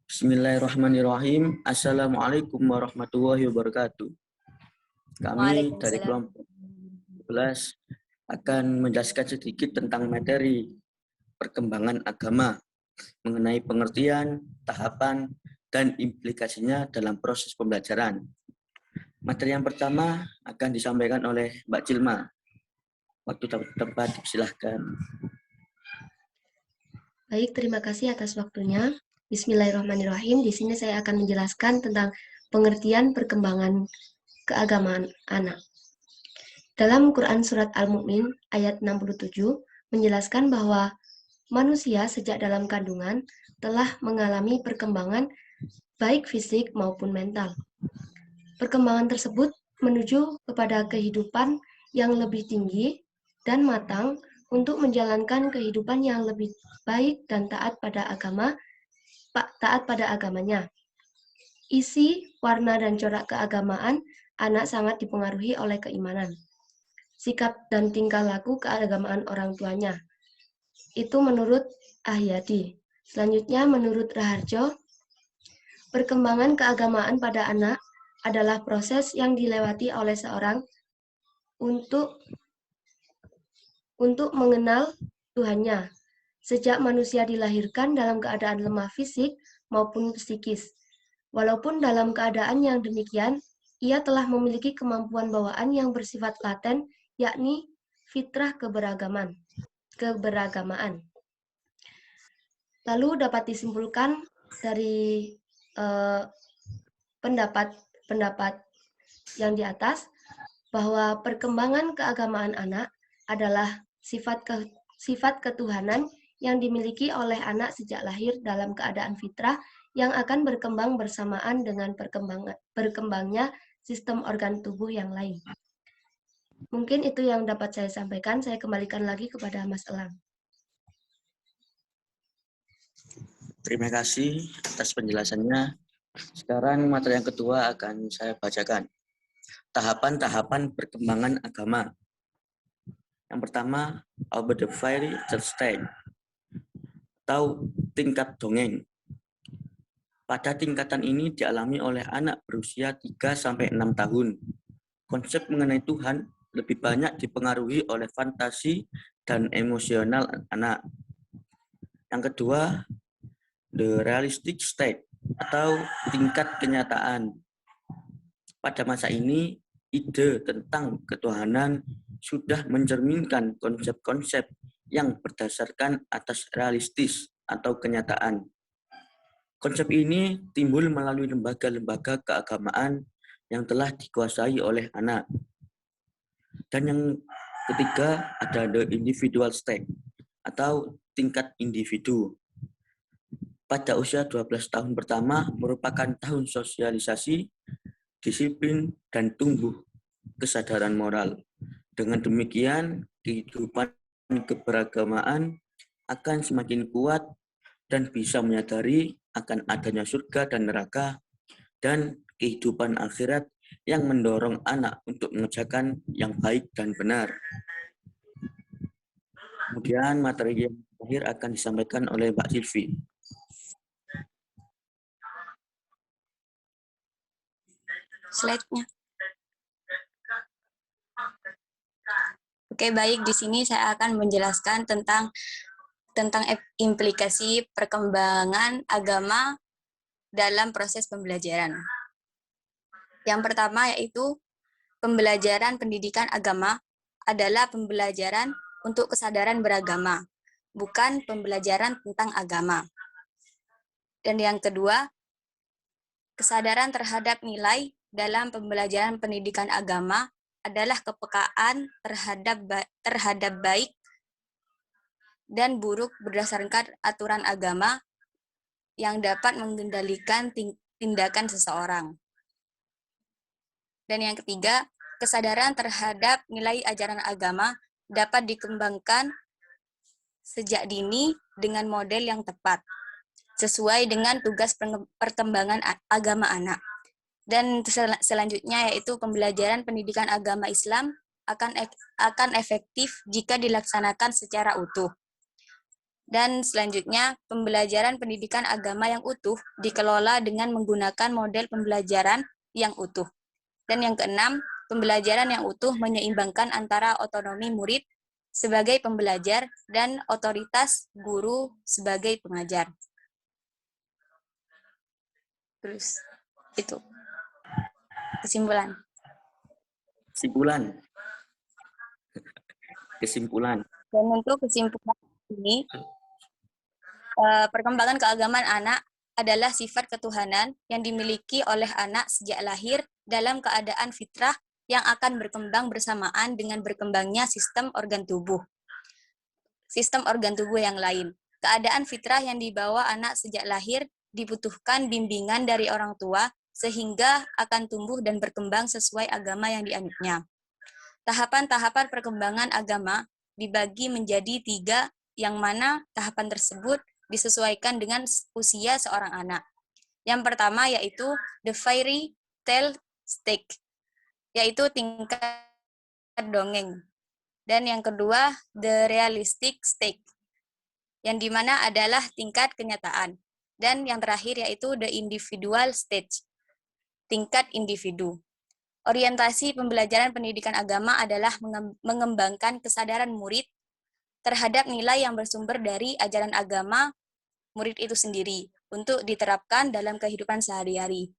Bismillahirrahmanirrahim. Assalamualaikum warahmatullahi wabarakatuh. Kami dari Waalaikumsalam. kelompok 11 akan menjelaskan sedikit tentang materi perkembangan agama mengenai pengertian, tahapan, dan implikasinya dalam proses pembelajaran. Materi yang pertama akan disampaikan oleh Mbak Cilma. Waktu tempat silahkan. Baik, terima kasih atas waktunya. Bismillahirrahmanirrahim. Di sini saya akan menjelaskan tentang pengertian perkembangan keagamaan anak. Dalam Quran Surat Al-Mu'min ayat 67 menjelaskan bahwa manusia sejak dalam kandungan telah mengalami perkembangan baik fisik maupun mental. Perkembangan tersebut menuju kepada kehidupan yang lebih tinggi dan matang untuk menjalankan kehidupan yang lebih baik dan taat pada agamanya. Isi, warna, dan corak keagamaan anak sangat dipengaruhi oleh keimanan, sikap dan tingkah laku keagamaan orang tuanya. Itu menurut Ahyadi. Selanjutnya menurut Raharjo, perkembangan keagamaan pada anak adalah proses yang dilewati oleh seorang untuk mengenal Tuhannya. Sejak manusia dilahirkan dalam keadaan lemah fisik maupun psikis. Walaupun dalam keadaan yang demikian, ia telah memiliki kemampuan bawaan yang bersifat laten, yakni fitrah keberagamaan. Lalu dapat disimpulkan dari pendapat yang di atas bahwa perkembangan keagamaan anak adalah sifat ketuhanan yang dimiliki oleh anak sejak lahir dalam keadaan fitrah yang akan berkembang bersamaan dengan berkembangnya sistem organ tubuh yang lain. Mungkin itu yang dapat saya sampaikan. Saya kembalikan lagi kepada Mas Elang. Terima kasih atas penjelasannya. Sekarang materi yang kedua akan saya bacakan. Tahapan-tahapan perkembangan agama. Yang pertama, about the fairy tale stage atau tingkat dongeng. Pada tingkatan ini dialami oleh anak berusia 3-6 tahun. Konsep mengenai Tuhan lebih banyak dipengaruhi oleh fantasi dan emosional anak. Yang kedua, the realistic state atau tingkat kenyataan. Pada masa ini, ide tentang ketuhanan sudah mencerminkan konsep-konsep yang berdasarkan atas realistis atau kenyataan. Konsep ini timbul melalui lembaga-lembaga keagamaan yang telah dikuasai oleh anak. Dan yang ketiga ada the individual state atau tingkat individu. Pada usia 12 tahun pertama merupakan tahun sosialisasi, disiplin, dan tumbuh kesadaran moral. Dengan demikian, kehidupan keberagamaan akan semakin kuat dan bisa menyadari akan adanya surga dan neraka dan kehidupan akhirat yang mendorong anak untuk mengerjakan yang baik dan benar. Kemudian materi yang terakhir akan disampaikan oleh Mbak Silvi. Slide-nya. Oke, baik. Di sini saya akan menjelaskan tentang implikasi perkembangan agama dalam proses pembelajaran. Yang pertama yaitu pembelajaran pendidikan agama adalah pembelajaran untuk kesadaran beragama, bukan pembelajaran tentang agama. Dan yang kedua, kesadaran terhadap nilai dalam pembelajaran pendidikan agama adalah kepekaan terhadap baik dan buruk berdasarkan aturan agama yang dapat mengendalikan tindakan seseorang. Dan yang ketiga, kesadaran terhadap nilai ajaran agama dapat dikembangkan sejak dini dengan model yang tepat, sesuai dengan tugas perkembangan agama anak. Dan selanjutnya yaitu pembelajaran pendidikan agama Islam akan efektif jika dilaksanakan secara utuh. Dan selanjutnya, pembelajaran pendidikan agama yang utuh dikelola dengan menggunakan model pembelajaran yang utuh. Dan yang keenam, pembelajaran yang utuh menyeimbangkan antara otonomi murid sebagai pembelajar dan otoritas guru sebagai pengajar. Terus, itu. Kesimpulan. Kesimpulan. Dan untuk kesimpulan ini, perkembangan keagamaan anak adalah sifat ketuhanan yang dimiliki oleh anak sejak lahir dalam keadaan fitrah yang akan berkembang bersamaan dengan berkembangnya sistem organ tubuh yang lain. Keadaan fitrah yang dibawa anak sejak lahir dibutuhkan bimbingan dari orang tua sehingga akan tumbuh dan berkembang sesuai agama yang dianutnya. Tahapan-tahapan perkembangan agama dibagi menjadi 3, yang mana tahapan tersebut disesuaikan dengan usia seorang anak. Yang pertama yaitu the fairy tale stage, yaitu tingkat dongeng. Dan yang kedua the realistic stage, yang dimana adalah tingkat kenyataan. Dan yang terakhir yaitu the individual stage, tingkat individu. Orientasi pembelajaran pendidikan agama adalah mengembangkan kesadaran murid terhadap nilai yang bersumber dari ajaran agama murid itu sendiri untuk diterapkan dalam kehidupan sehari-hari.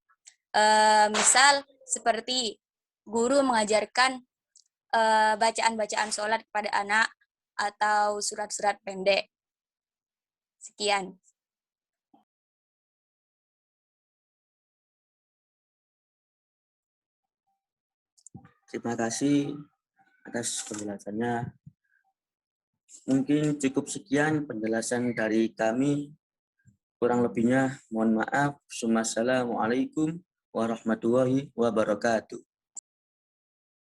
Misal seperti guru mengajarkan bacaan-bacaan sholat kepada anak atau surat-surat pendek. Sekian. Terima kasih atas penjelasannya. Mungkin cukup sekian penjelasan dari kami. Kurang lebihnya mohon maaf. Wassalamualaikum warahmatullahi wabarakatuh.